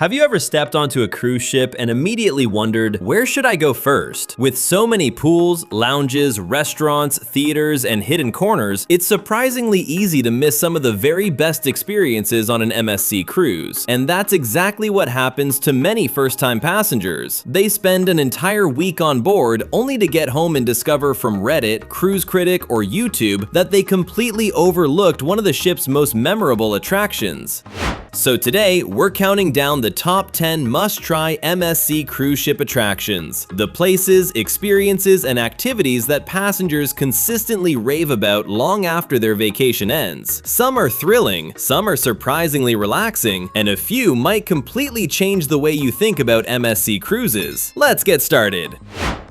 Have you ever stepped onto a cruise ship and immediately wondered, where should I go first? With so many pools, lounges, restaurants, theaters, and hidden corners, it's surprisingly easy to miss some of the very best experiences on an MSC cruise. And that's exactly what happens to many first-time passengers. They spend an entire week on board only to get home and discover from Reddit, Cruise Critic, or YouTube that they completely overlooked one of the ship's most memorable attractions. So today, we're counting down the top 10 must-try MSC cruise ship attractions, the places, experiences, and activities that passengers consistently rave about long after their vacation ends. Some are thrilling, some are surprisingly relaxing, and a few might completely change the way you think about MSC cruises. Let's get started.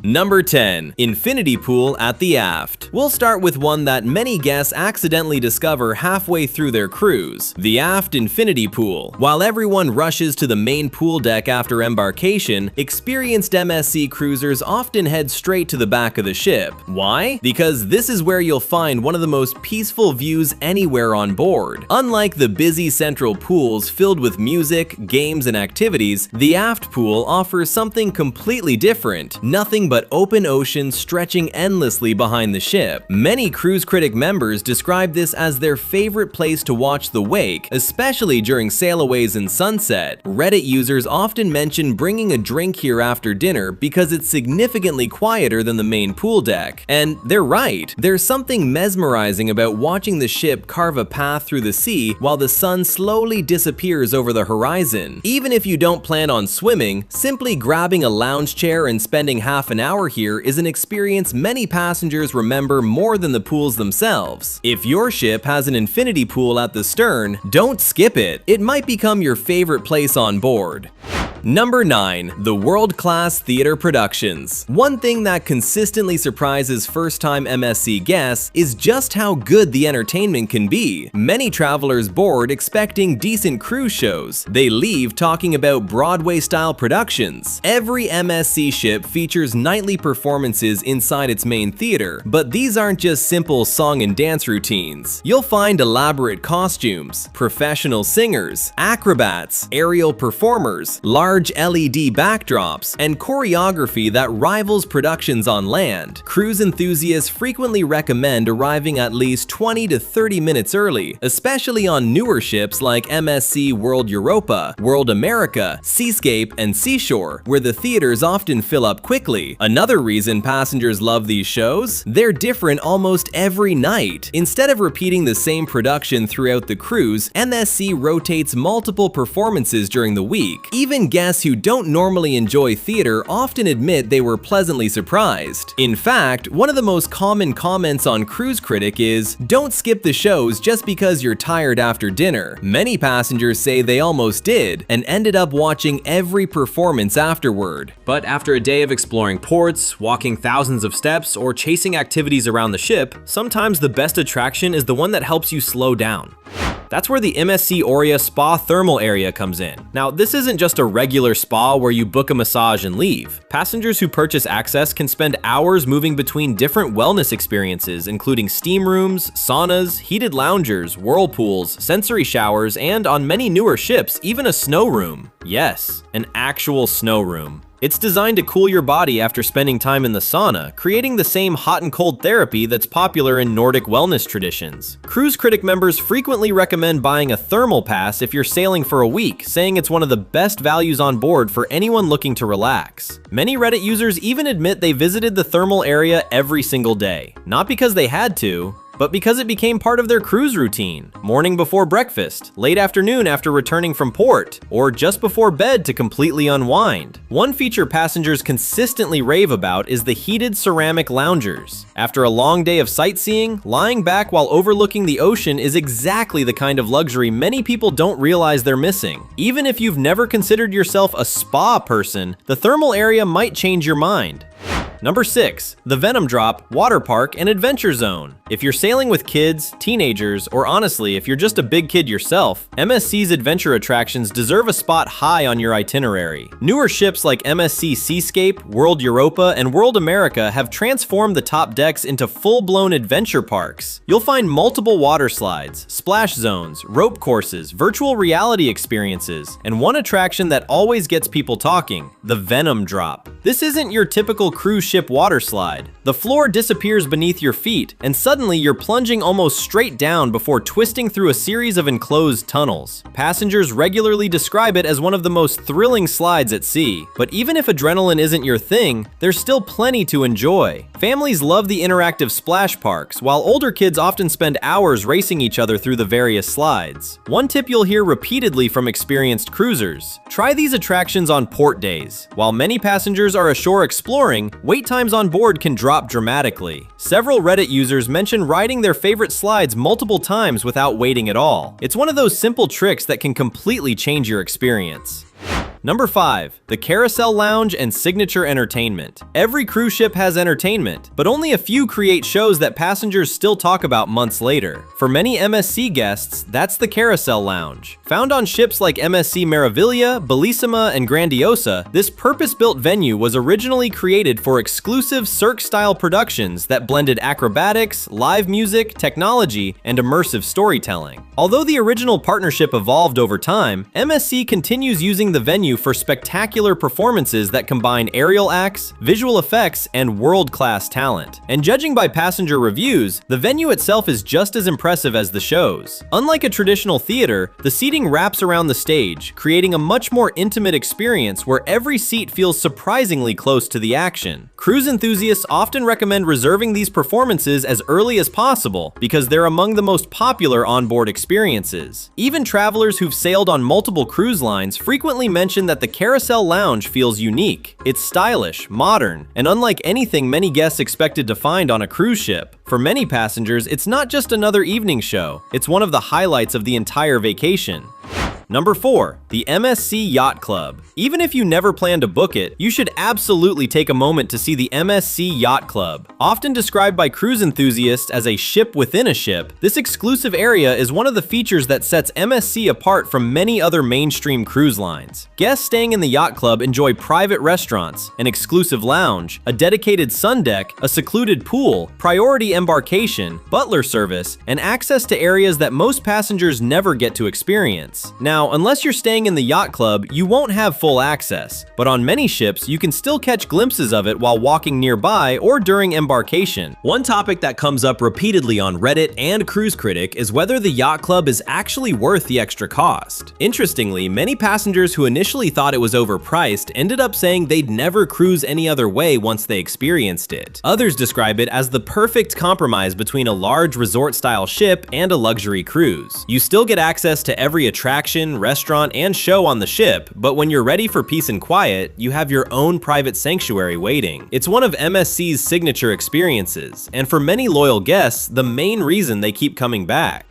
Number 10. Infinity Pool at the Aft. We'll start with one that many guests accidentally discover halfway through their cruise, the Aft Infinity Pool. While everyone rushes to the main pool deck after embarkation, experienced MSC cruisers often head straight to the back of the ship. Why? Because this is where you'll find one of the most peaceful views anywhere on board. Unlike the busy central pools filled with music, games, and activities, the Aft Pool offers something completely different. Nothing but open ocean stretching endlessly behind the ship. Many Cruise Critic members describe this as their favorite place to watch the wake, especially during sailaways and sunset. Reddit users often mention bringing a drink here after dinner because it's significantly quieter than the main pool deck. And they're right. There's something mesmerizing about watching the ship carve a path through the sea while the sun slowly disappears over the horizon. Even if you don't plan on swimming, simply grabbing a lounge chair and spending half an hour here is an experience many passengers remember more than the pools themselves. If your ship has an infinity pool at the stern, don't skip it. It might become your favorite place on board. Number 9. The world-class theater productions. One thing that consistently surprises first-time MSC guests is just how good the entertainment can be. Many travelers board expecting decent cruise shows. They leave talking about Broadway-style productions. Every MSC ship features nightly performances inside its main theater, but these aren't just simple song and dance routines. You'll find elaborate costumes, professional singers, acrobats, aerial performers, large LED backdrops, and choreography that rivals productions on land. Cruise enthusiasts frequently recommend arriving at least 20 to 30 minutes early, especially on newer ships like MSC World Europa, World America, Seascape, and Seashore, where the theaters often fill up quickly. Another reason passengers love these shows? They're different almost every night. Instead of repeating the same production throughout the cruise, MSC rotates multiple performances during the week. Even guests who don't normally enjoy theater often admit they were pleasantly surprised. In fact, one of the most common comments on Cruise Critic is, "Don't skip the shows just because you're tired after dinner." Many passengers say they almost did, and ended up watching every performance afterward. But after a day of exploring ports, walking thousands of steps, or chasing activities around the ship, sometimes the best attraction is the one that helps you slow down. That's where the MSC Aurea Spa Thermal Area comes in. Now, this isn't just a regular spa where you book a massage and leave. Passengers who purchase access can spend hours moving between different wellness experiences, including steam rooms, saunas, heated loungers, whirlpools, sensory showers, and on many newer ships, even a snow room. Yes, an actual snow room. It's designed to cool your body after spending time in the sauna, creating the same hot and cold therapy that's popular in Nordic wellness traditions. Cruise Critic members frequently recommend buying a thermal pass if you're sailing for a week, saying it's one of the best values on board for anyone looking to relax. Many Reddit users even admit they visited the thermal area every single day, not because they had to, but because it became part of their cruise routine. Morning before breakfast, late afternoon after returning from port, or just before bed to completely unwind. One feature passengers consistently rave about is the heated ceramic loungers. After a long day of sightseeing, lying back while overlooking the ocean is exactly the kind of luxury many people don't realize they're missing. Even if you've never considered yourself a spa person, the thermal area might change your mind. Number 6. The Venom Drop, Waterpark, and Adventure Zone. If you're sailing with kids, teenagers, or honestly, if you're just a big kid yourself, MSC's adventure attractions deserve a spot high on your itinerary. Newer ships like MSC Seascape, World Europa, and World America have transformed the top decks into full-blown adventure parks. You'll find multiple water slides, splash zones, rope courses, virtual reality experiences, and one attraction that always gets people talking, the Venom Drop. This isn't your typical cruise ship water slide. The floor disappears beneath your feet, and suddenly you're plunging almost straight down before twisting through a series of enclosed tunnels. Passengers regularly describe it as one of the most thrilling slides at sea, but even if adrenaline isn't your thing, there's still plenty to enjoy. Families love the interactive splash parks, while older kids often spend hours racing each other through the various slides. One tip you'll hear repeatedly from experienced cruisers: try these attractions on port days. While many passengers are ashore exploring, wait times on board can drop dramatically. Several Reddit users mention riding their favorite slides multiple times without waiting at all. It's one of those simple tricks that can completely change your experience. Number 5. The Carousel Lounge and Signature Entertainment. Every cruise ship has entertainment, but only a few create shows that passengers still talk about months later. For many MSC guests, that's the Carousel Lounge. Found on ships like MSC Meraviglia, Bellissima, and Grandiosa, this purpose-built venue was originally created for exclusive Cirque-style productions that blended acrobatics, live music, technology, and immersive storytelling. Although the original partnership evolved over time, MSC continues using the venue for spectacular performances that combine aerial acts, visual effects, and world-class talent. And judging by passenger reviews, the venue itself is just as impressive as the shows. Unlike a traditional theater, the seating wraps around the stage, creating a much more intimate experience where every seat feels surprisingly close to the action. Cruise enthusiasts often recommend reserving these performances as early as possible because they're among the most popular onboard experiences. Even travelers who've sailed on multiple cruise lines frequently mention that the Carousel Lounge feels unique. It's stylish, modern, and unlike anything many guests expected to find on a cruise ship. For many passengers, it's not just another evening show, it's one of the highlights of the entire vacation. Number 4. The MSC Yacht Club. Even if you never plan to book it, you should absolutely take a moment to see the MSC Yacht Club. Often described by cruise enthusiasts as a ship within a ship, this exclusive area is one of the features that sets MSC apart from many other mainstream cruise lines. Guests staying in the Yacht Club enjoy private restaurants, an exclusive lounge, a dedicated sun deck, a secluded pool, priority embarkation, butler service, and access to areas that most passengers never get to experience. Now, unless you're staying in the Yacht Club, you won't have full access, but on many ships, you can still catch glimpses of it while walking nearby or during embarkation. One topic that comes up repeatedly on Reddit and Cruise Critic is whether the Yacht Club is actually worth the extra cost. Interestingly, many passengers who initially thought it was overpriced ended up saying they'd never cruise any other way once they experienced it. Others describe it as the perfect compromise between a large resort-style ship and a luxury cruise. You still get access to every attraction, restaurant, and show on the ship, but when you're ready for peace and quiet, you have your own private sanctuary waiting. It's one of MSC's signature experiences, and for many loyal guests, the main reason they keep coming back.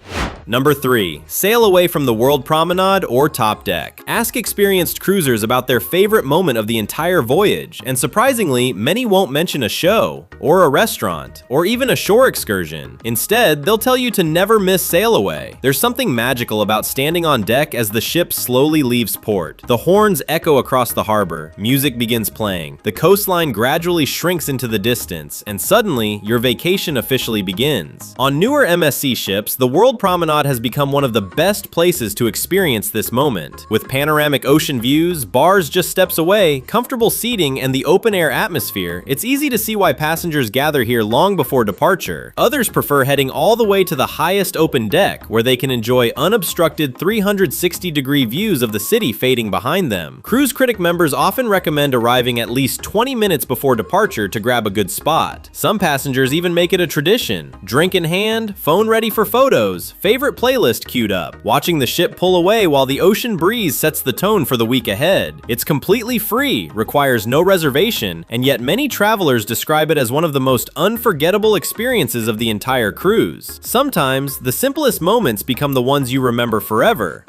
Number 3. Sail away from the World Promenade or Top Deck. Ask experienced cruisers about their favorite moment of the entire voyage, and surprisingly, many won't mention a show, or a restaurant, or even a shore excursion. Instead, they'll tell you to never miss Sail Away. There's something magical about standing on deck as the ship slowly leaves port. The horns echo across the harbor, music begins playing, the coastline gradually shrinks into the distance, and suddenly, your vacation officially begins. On newer MSC ships, the World Promenade has become one of the best places to experience this moment. With panoramic ocean views, bars just steps away, comfortable seating, and the open-air atmosphere, it's easy to see why passengers gather here long before departure. Others prefer heading all the way to the highest open deck, where they can enjoy unobstructed 360-degree views of the city fading behind them. Cruise Critic members often recommend arriving at least 20 minutes before departure to grab a good spot. Some passengers even make it a tradition. Drink in hand, phone ready for photos, favorite playlist queued up, watching the ship pull away while the ocean breeze sets the tone for the week ahead. It's completely free, requires no reservation, and yet many travelers describe it as one of the most unforgettable experiences of the entire cruise. Sometimes, the simplest moments become the ones you remember forever.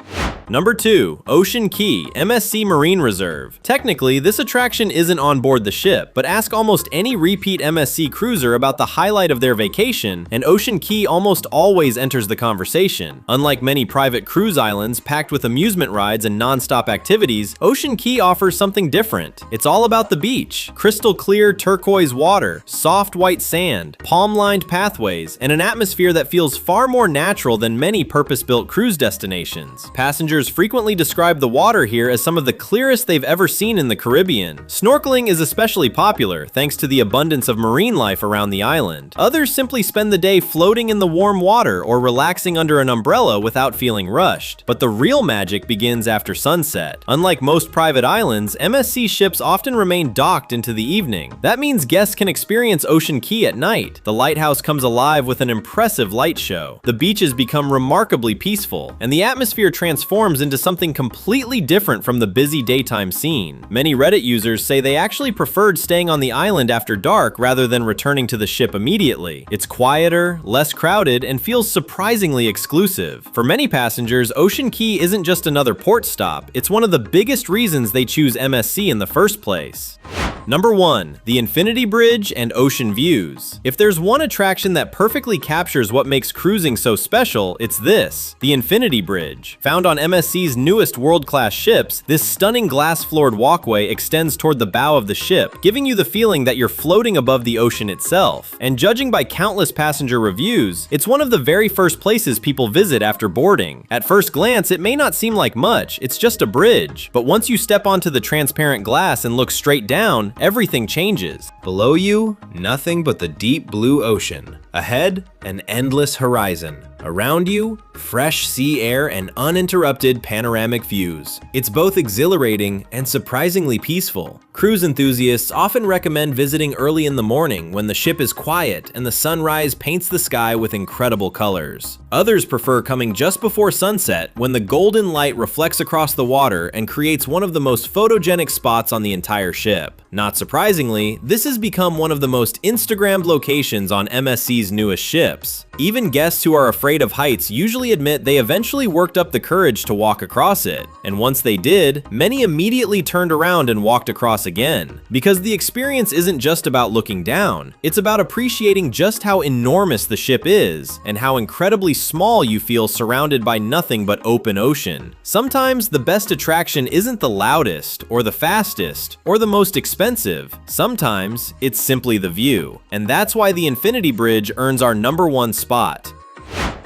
Number 2. Ocean Key, MSC Marine Reserve. Technically, this attraction isn't on board the ship, but ask almost any repeat MSC cruiser about the highlight of their vacation, and Ocean Key almost always enters the conversation. Unlike many private cruise islands packed with amusement rides and non-stop activities, Ocean Key offers something different. It's all about the beach. Crystal clear turquoise water, soft white sand, palm-lined pathways, and an atmosphere that feels far more natural than many purpose-built cruise destinations. Passengers frequently describe the water here as some of the clearest they've ever seen in the Caribbean. Snorkeling is especially popular thanks to the abundance of marine life around the island. Others simply spend the day floating in the warm water or relaxing under an umbrella without feeling rushed. But the real magic begins after sunset. Unlike most private islands, MSC ships often remain docked into the evening. That means guests can experience Ocean Key at night. The lighthouse comes alive with an impressive light show. The beaches become remarkably peaceful, and the atmosphere transforms into something completely different from the busy daytime scene. Many Reddit users say they actually preferred staying on the island after dark rather than returning to the ship immediately. It's quieter, less crowded, and feels surprisingly exclusive. For many passengers, Ocean Key isn't just another port stop, it's one of the biggest reasons they choose MSC in the first place. Number 1. The Infinity Bridge and Ocean Views. If there's one attraction that perfectly captures what makes cruising so special, it's this, the Infinity Bridge. Found on MSC's newest world-class ships, this stunning glass-floored walkway extends toward the bow of the ship, giving you the feeling that you're floating above the ocean itself. And judging by countless passenger reviews, it's one of the very first places people visit after boarding. At first glance, it may not seem like much, it's just a bridge. But once you step onto the transparent glass and look straight down, everything changes. Below you, nothing but the deep blue ocean. Ahead, an endless horizon. Around you, fresh sea air and uninterrupted panoramic views. It's both exhilarating and surprisingly peaceful. Cruise enthusiasts often recommend visiting early in the morning when the ship is quiet and the sunrise paints the sky with incredible colors. Others prefer coming just before sunset when the golden light reflects across the water and creates one of the most photogenic spots on the entire ship. Not surprisingly, this has become one of the most Instagrammed locations on MSC's newest ships. Even guests who are afraid of heights usually admit they eventually worked up the courage to walk across it. And once they did, many immediately turned around and walked across again. Because the experience isn't just about looking down, it's about appreciating just how enormous the ship is and how incredibly small you feel surrounded by nothing but open ocean. Sometimes the best attraction isn't the loudest or the fastest or the most expensive. Sometimes it's simply the view. And that's why the Infinity Bridge earns our #1 spot.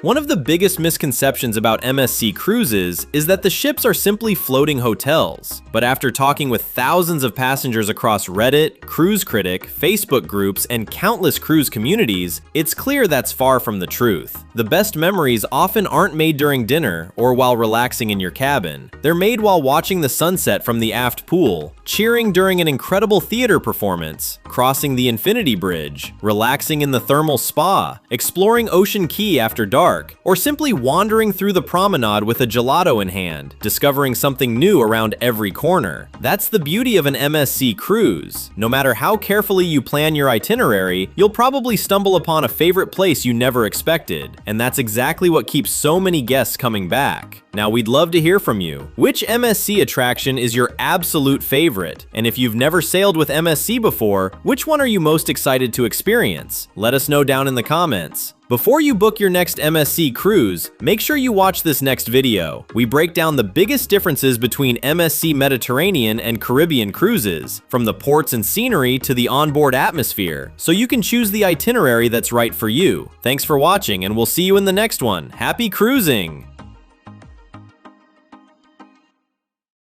One of the biggest misconceptions about MSC cruises is that the ships are simply floating hotels. But after talking with thousands of passengers across Reddit, Cruise Critic, Facebook groups, and countless cruise communities, it's clear that's far from the truth. The best memories often aren't made during dinner or while relaxing in your cabin. They're made while watching the sunset from the aft pool, cheering during an incredible theater performance, crossing the Infinity Bridge, relaxing in the thermal spa, exploring Ocean Key after dark, or simply wandering through the promenade with a gelato in hand, discovering something new around every corner. That's the beauty of an MSC cruise. No matter how carefully you plan your itinerary, you'll probably stumble upon a favorite place you never expected, and that's exactly what keeps so many guests coming back. Now, we'd love to hear from you. Which MSC attraction is your absolute favorite? And if you've never sailed with MSC before, which one are you most excited to experience? Let us know down in the comments. Before you book your next MSC cruise, make sure you watch this next video. We break down the biggest differences between MSC Mediterranean and Caribbean cruises, from the ports and scenery to the onboard atmosphere, so you can choose the itinerary that's right for you. Thanks for watching, and we'll see you in the next one. Happy cruising!